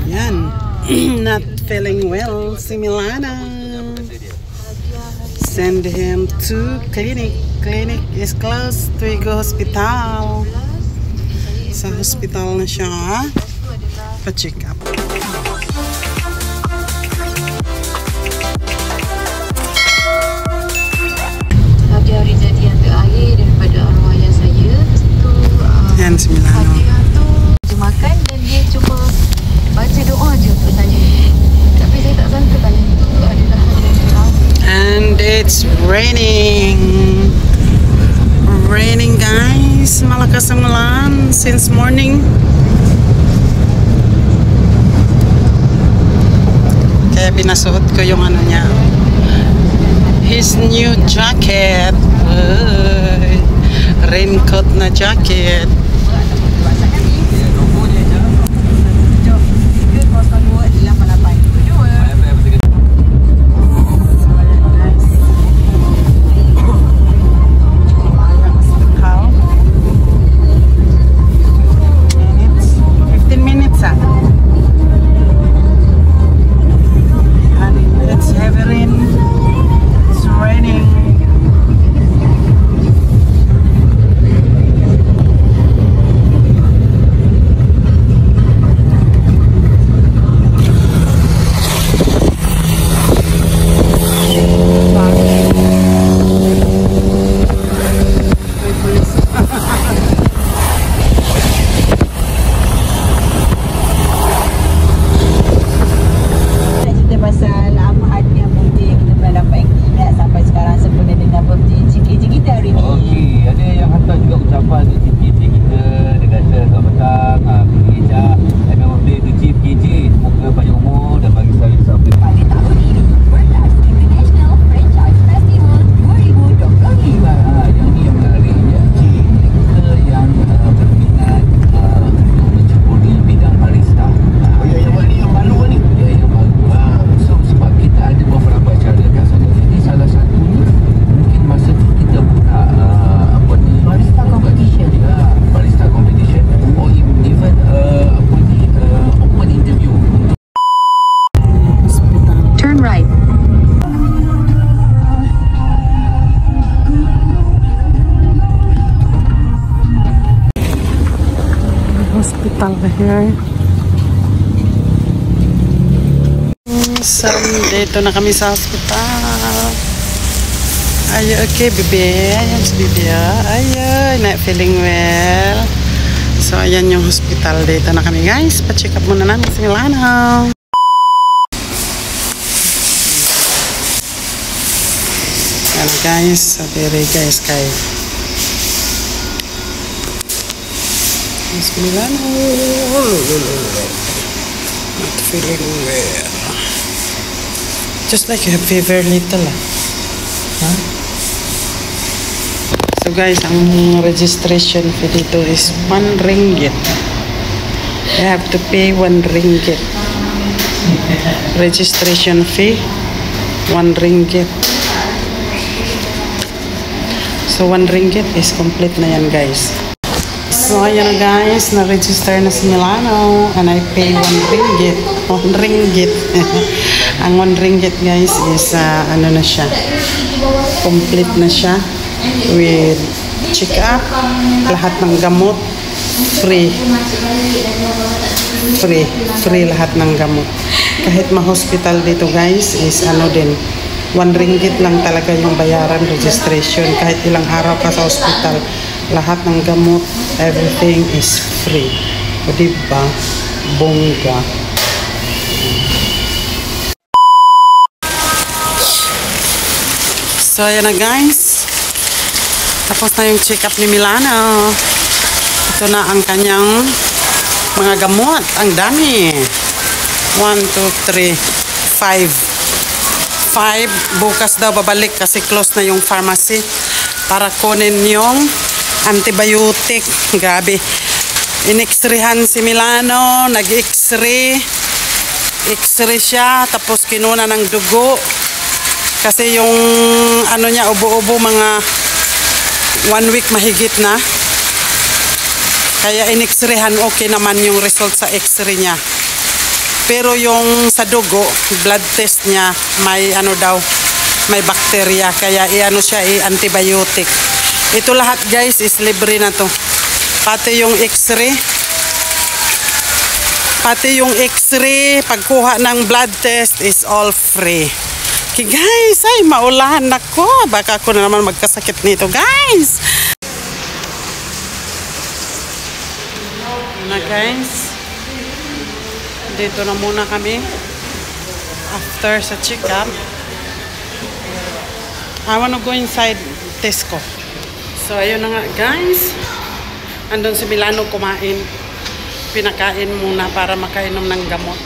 Yan. Not feeling well si Milana. Send him to clinic. Clinic is close. Tuigo Hospital. Sa hospital na siya. Pa-check up. Hari jadi yang terakhir daripada arwah ayah saya. Itu Yan si Milano. Hadiah tu dia makan dan dia cuma baca doa je untuk saya. Tapi saya tak sangka kalau itu adalah hadiah terakhir. And it's raining. Raining guys. Malakas ang ulan since morning. Kaya pinasuot ko yung ano niya. His new jacket. Raincoat na jacket. Hospital here. So, dito na kami sa hospital. Are you okay, baby? Ayan si baby. Ayan, not feeling well. So, ayan yung hospital. Dito na kami, guys. Pa-check up muna namin si Milano. Ayan, guys. Sabi guys, kay Milano. Not feeling well. Just like you have fever little. Huh? So guys, ang registration fee dito is 1 ringgit. You have to pay 1 ringgit. Registration fee 1 ringgit. So 1 ringgit is complete na yan, guys. So, ayan na guys, na-register na si Milano and I pay 1 ringgit. 1 ringgit. Ang 1 ringgit guys is, ano na siya, complete na siya with check-up, lahat ng gamot, free. Free lahat ng gamot. Kahit ma-hospital dito guys is ano din, 1 ringgit lang talaga yung bayaran registration. Kahit ilang araw ka sa hospital, lahat ng gamot, everything is free. O diba? Bongga. So, ayan na guys. Tapos na yung check-up ni Milano. Ito na ang kanyang mga gamot. Ang dami. 1, 2, 3, 5. Bukas daw babalik kasi close na yung pharmacy para kunin yung antibiotic. Grabe. In-x-rayhan si Milano. Nag-x-ray. X-ray siya. Tapos kinuna ng dugo. Kasi yung ano niya, ubo-ubo mga 1 week mahigit na. Kaya in-x-rayhan, okay naman yung result sa x-ray niya. Pero yung sa dugo, blood test niya, may ano daw, may bacteria. Kaya i-ano siya, i-antibiotic. Ito lahat guys is libre na to. Pati yung x-ray. Pati yung x-ray, pagkuha ng blood test is all free. Okay guys, ay maulahan ako. Baka ako na naman magkasakit nito guys. Na guys, dito na muna kami after sa check-up. I wanna go inside Tesco. So ayun na nga guys, andun si Milano kumain. Pinakain muna para makainom ng gamot.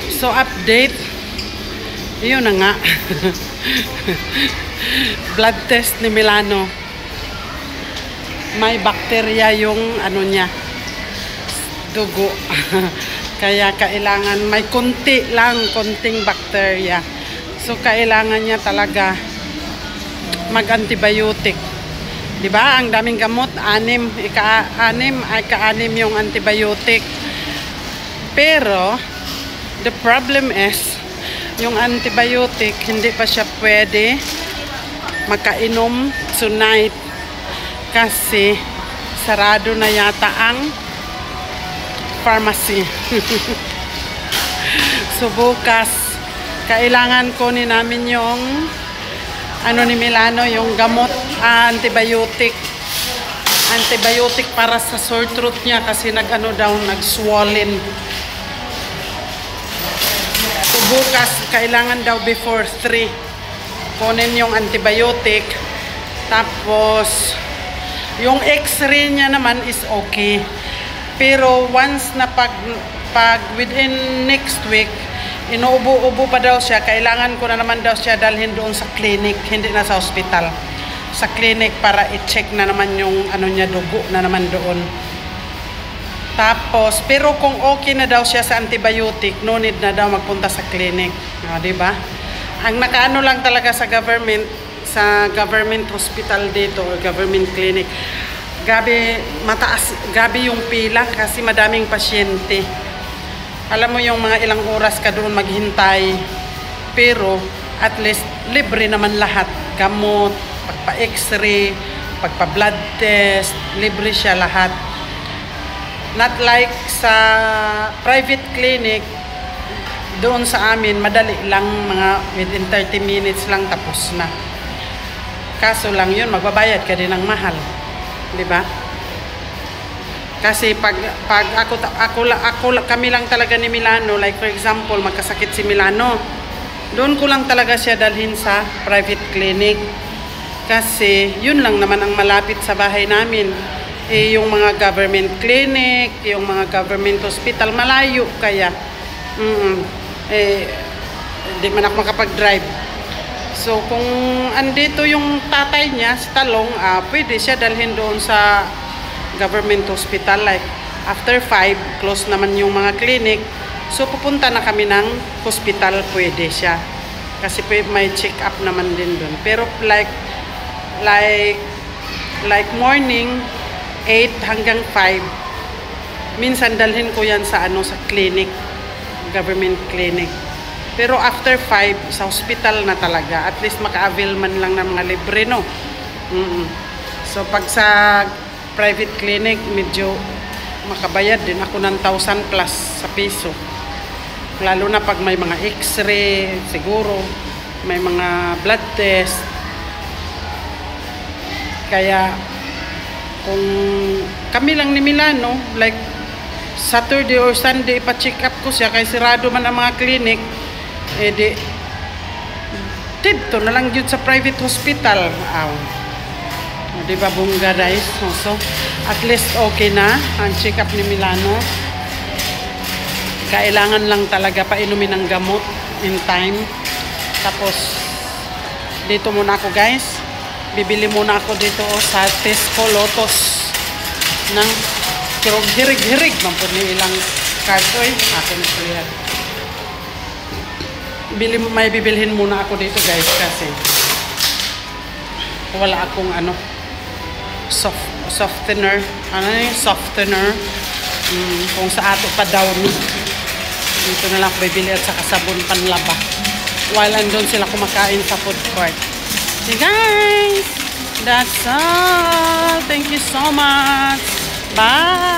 So update, yun na nga. Blood test ni Milano, may bacteria yung ano niya, dugo. Kaya kailangan may konting bacteria. So kailangan niya talaga mag-antibiotic. 'Di ba? Ang daming gamot, ika-anim yung antibiotic. Pero the problem is yung antibiotic hindi pa siya pwede makainom tonight kasi sarado na yata ang pharmacy. So bukas kailangan kunin namin yung ano ni Milano, yung gamot, antibiotic para sa sore throat niya kasi nag-swollen. So bukas kailangan daw before 3 kunin yung antibiotic. Tapos yung x-ray niya naman is okay. Pero once na pag within next week, inuubo-ubo pa daw siya, kailangan ko na naman daw siya dalhin doon sa clinic, hindi na sa hospital. Sa clinic para i-check na naman yung ano niya, dugo na naman doon. Tapos, pero kung okay na daw siya sa antibiotic, no need na daw magpunta sa clinic. Diba? Ang nakaano lang talaga sa government hospital dito, or government clinic, gabi yung pila kasi madaming pasyente. Alam mo yung mga ilang oras ka doon maghintay, pero at least libre naman lahat. Gamot, pagpa-x-ray, pagpa-blood test, libre siya lahat. Not like sa private clinic, doon sa amin, madali lang, mga within 30 minutes lang tapos na. Kaso lang yun, magbabayad ka din ng mahal. Diba? Kasi pag kami lang talaga ni Milano, like for example, magkasakit si Milano, doon ko lang talaga siya dalhin sa private clinic. Kasi yun lang naman ang malapit sa bahay namin. Yung mga government clinic, yung mga government hospital, malayo kaya. Hindi man ako makapag-drive. So kung andito yung tatay niya sa Talong, pwede siya dalhin doon sa government hospital. Like after 5, close naman yung mga clinic. So pupunta na kami ng hospital, pwede siya. Kasi may check up naman din doon. Pero like morning 8 hanggang 5, minsan dalhin ko yan sa sa clinic, government clinic. Pero after 5, sa hospital na talaga. At least maka-avail man lang ng mga libre, no? So, pag sa private clinic, medyo makabayad din ako ng 1,000 plus sa piso. Lalo na pag may mga x-ray, siguro, may mga blood test. Kaya, kung kami lang ni Milano, like Saturday or Sunday, pa-check up ko siya, kaya sirado man ang mga clinic, dito na lang yun sa private hospital. Diba bungga guys? So, at least okay na ang check up ni Milano. Kailangan lang talaga painumin ng gamot in time. Tapos, dito muna ako guys. Bibili muna ako dito sa Tesco Lotus ng kirog hirig-hirig. Mampun ni ilang kartoy. Akin na siya. May bibilhin muna ako dito guys kasi wala akong softener. Softener. Kung sa ato pa daw Dito na lang ako bibili at saka sabon panlaba. While andun sila kumakain sa food court. So guys, that's all. Thank you so much. Bye!